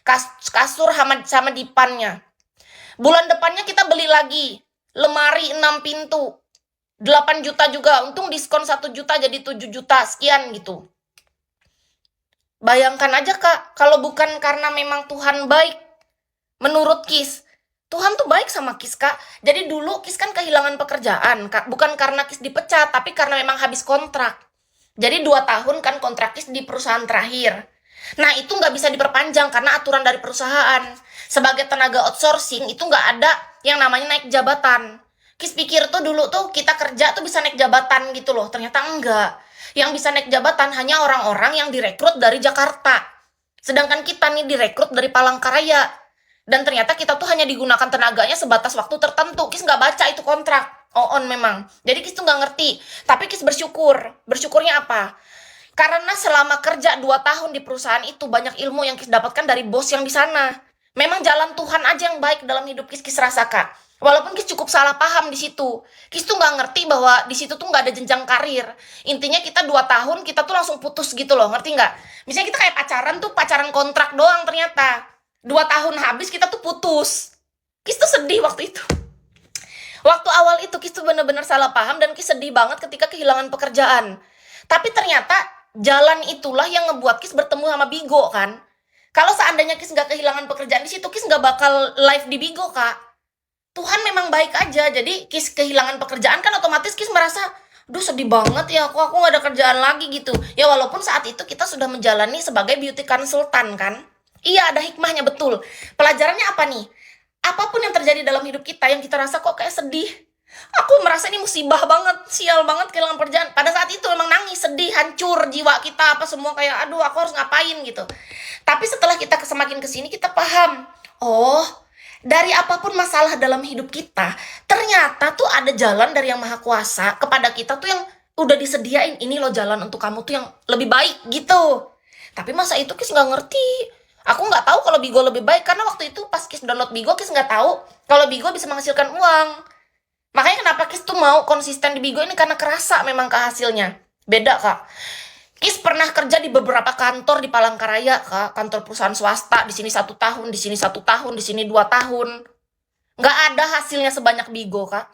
kasur sama dipannya. Bulan depannya kita beli lagi lemari 6 pintu, 8 juta juga, untung diskon 1 juta jadi 7 juta sekian gitu. Bayangkan aja Kak, kalau bukan karena memang Tuhan baik, menurut Kis, Tuhan tuh baik sama Kis Kak. Jadi dulu Kis kan kehilangan pekerjaan Kak, bukan karena Kis dipecat, tapi karena memang habis kontrak. Jadi 2 tahun kan kontrak Kis di perusahaan terakhir. Nah itu nggak bisa diperpanjang karena aturan dari perusahaan. Sebagai tenaga outsourcing itu nggak ada yang namanya naik jabatan. Kis pikir tuh dulu tuh kita kerja tuh bisa naik jabatan gitu loh. Ternyata enggak. Yang bisa naik jabatan hanya orang-orang yang direkrut dari Jakarta. Sedangkan kita nih direkrut dari Palangkaraya. Dan ternyata kita tuh hanya digunakan tenaganya sebatas waktu tertentu. Kis nggak baca itu kontrak. On memang. Jadi Kis tuh nggak ngerti. Tapi Kis bersyukur. Bersyukurnya apa? Karena selama kerja 2 tahun di perusahaan itu banyak ilmu yang Kis dapatkan dari bos yang di sana. Memang jalan Tuhan aja yang baik dalam hidup Kis rasa Kak. Walaupun Kis cukup salah paham di situ. Kis tuh nggak ngerti bahwa di situ tuh nggak ada jenjang karir. Intinya kita 2 tahun kita tuh langsung putus gitu loh, ngerti nggak? Misalnya kita kayak pacaran tuh pacaran kontrak doang ternyata. 2 tahun habis kita tuh putus. Kis tuh sedih waktu itu. Waktu awal itu Kis tuh bener-bener salah paham dan Kis sedih banget ketika kehilangan pekerjaan. Tapi ternyata jalan itulah yang ngebuat Kis bertemu sama Bigo kan. Kalau seandainya Kis nggak kehilangan pekerjaan di situ, Kis nggak bakal live di Bigo Kak. Tuhan memang baik aja. Jadi Kis kehilangan pekerjaan kan otomatis Kis merasa, duh sedih banget ya, aku nggak ada kerjaan lagi gitu. Ya walaupun saat itu kita sudah menjalani sebagai beauty consultant kan. Iya ada hikmahnya betul. Pelajarannya apa nih? Apapun yang terjadi dalam hidup kita yang kita rasa kok kayak sedih. Aku merasa ini musibah banget, sial banget kehilangan pekerjaan. Pada saat itu memang nangis, sedih, hancur jiwa kita apa semua kayak aduh aku harus ngapain gitu. Tapi setelah kita semakin kesini kita paham, oh dari apapun masalah dalam hidup kita, ternyata tuh ada jalan dari yang maha kuasa kepada kita tuh yang udah disediain ini loh jalan untuk kamu tuh yang lebih baik gitu. Tapi masa itu Kis nggak ngerti. Aku nggak tahu kalau Bigo lebih baik karena waktu itu pas Kis download Bigo Kis nggak tahu kalau Bigo bisa menghasilkan uang. Makanya kenapa Kis tuh mau konsisten di Bigo ini karena kerasa memang ke hasilnya. Beda Kak. Kis pernah kerja di beberapa kantor di Palangkaraya Kak, kantor perusahaan swasta, di sini 1 tahun, di sini 1 tahun, di sini 2 tahun. Nggak ada hasilnya sebanyak Bigo Kak.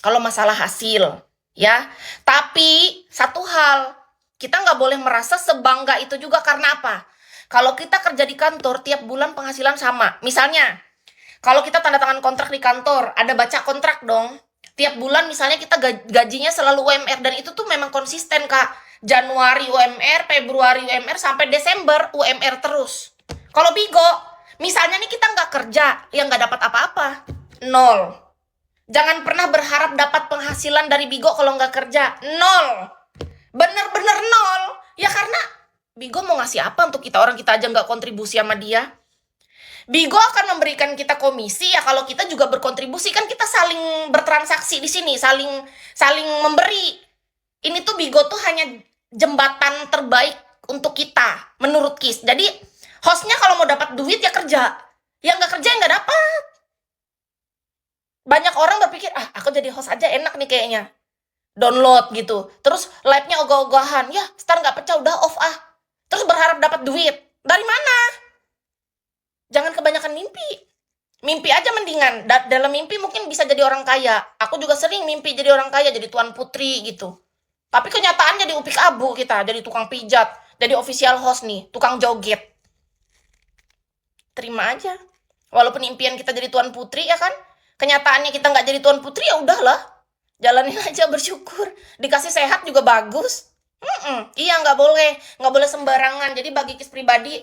Kalau masalah hasil, ya. Tapi satu hal, kita nggak boleh merasa sebangga itu juga karena apa? Kalau kita kerja di kantor tiap bulan penghasilan sama. Misalnya, kalau kita tanda tangan kontrak di kantor, ada baca kontrak dong. Tiap bulan misalnya kita gajinya selalu UMR dan itu tuh memang konsisten Kak. Januari UMR, Februari UMR, sampai Desember UMR terus. Kalau Bigo, misalnya nih kita nggak kerja, ya nggak dapat apa-apa. Nol. Jangan pernah berharap dapat penghasilan dari Bigo kalau nggak kerja. Nol. Bener-bener nol. Ya karena Bigo mau ngasih apa untuk kita, orang kita aja nggak kontribusi sama dia. Bigo akan memberikan kita komisi ya kalau kita juga berkontribusi kan kita saling bertransaksi di sini, saling memberi. Ini tuh Bigo tuh hanya jembatan terbaik untuk kita menurut Kis. Jadi hostnya kalau mau dapat duit ya kerja, yang nggak kerja ya nggak dapat. Banyak orang berpikir aku jadi host aja enak nih kayaknya, download gitu, terus live-nya ogah-ogahan, ya star nggak pecah udah off terus berharap dapat duit dari mana? Jangan kebanyakan mimpi. Mimpi aja mendingan. Dalam mimpi mungkin bisa jadi orang kaya. Aku juga sering mimpi jadi orang kaya, jadi tuan putri gitu. Tapi kenyataannya di upik abu kita, jadi tukang pijat, jadi official host nih, tukang joget. Terima aja. Walaupun impian kita jadi tuan putri ya kan, kenyataannya kita nggak jadi tuan putri ya udahlah. Jalanin aja bersyukur. Dikasih sehat juga bagus. Iya nggak boleh sembarangan. Jadi bagi Kis pribadi,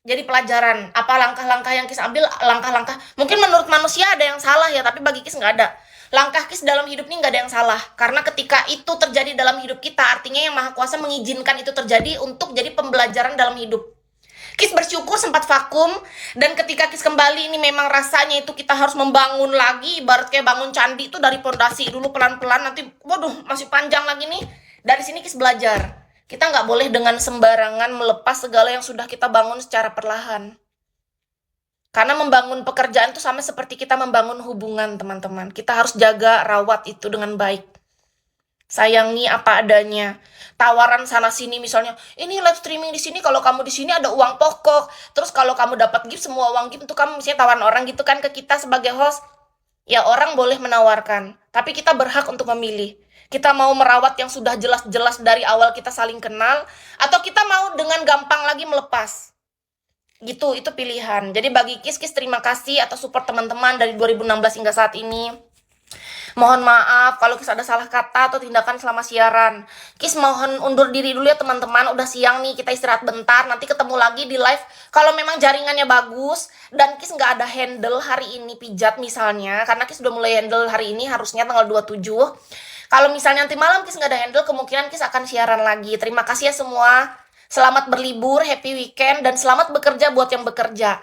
jadi pelajaran apa langkah-langkah yang Kis ambil, langkah-langkah mungkin menurut manusia ada yang salah ya, tapi bagi Kis nggak ada. Langkah Kis dalam hidup ini nggak ada yang salah karena ketika itu terjadi dalam hidup kita artinya yang maha kuasa mengizinkan itu terjadi untuk jadi pembelajaran dalam hidup. Kis bersyukur sempat vakum dan ketika Kis kembali ini memang rasanya itu kita harus membangun lagi, ibarat kayak bangun candi itu dari pondasi dulu pelan-pelan, nanti waduh masih panjang lagi nih. Dari sini Kis belajar kita nggak boleh dengan sembarangan melepas segala yang sudah kita bangun secara perlahan. Karena membangun pekerjaan itu sama seperti kita membangun hubungan, teman-teman. Kita harus jaga, rawat itu dengan baik. Sayangi apa adanya. Tawaran sana sini misalnya, ini live streaming di sini kalau kamu di sini ada uang pokok. Terus kalau kamu dapat gift semua uang gift itu kamu misalnya tawaran orang gitu kan ke kita sebagai host. Ya orang boleh menawarkan, tapi kita berhak untuk memilih. Kita mau merawat yang sudah jelas-jelas dari awal kita saling kenal, atau kita mau dengan gampang lagi melepas. Gitu, itu pilihan. Jadi bagi Kis terima kasih atas support teman-teman dari 2016 hingga saat ini. Mohon maaf kalau Kis ada salah kata atau tindakan selama siaran. Kis mohon undur diri dulu ya teman-teman. Udah siang nih, kita istirahat bentar. Nanti ketemu lagi di live. Kalau memang jaringannya bagus dan Kis nggak ada handle hari ini pijat misalnya, karena Kis udah mulai handle hari ini harusnya tanggal 27. Kalau misalnya nanti malam Kis nggak ada handle, kemungkinan Kis akan siaran lagi. Terima kasih ya semua. Selamat berlibur, happy weekend, dan selamat bekerja buat yang bekerja.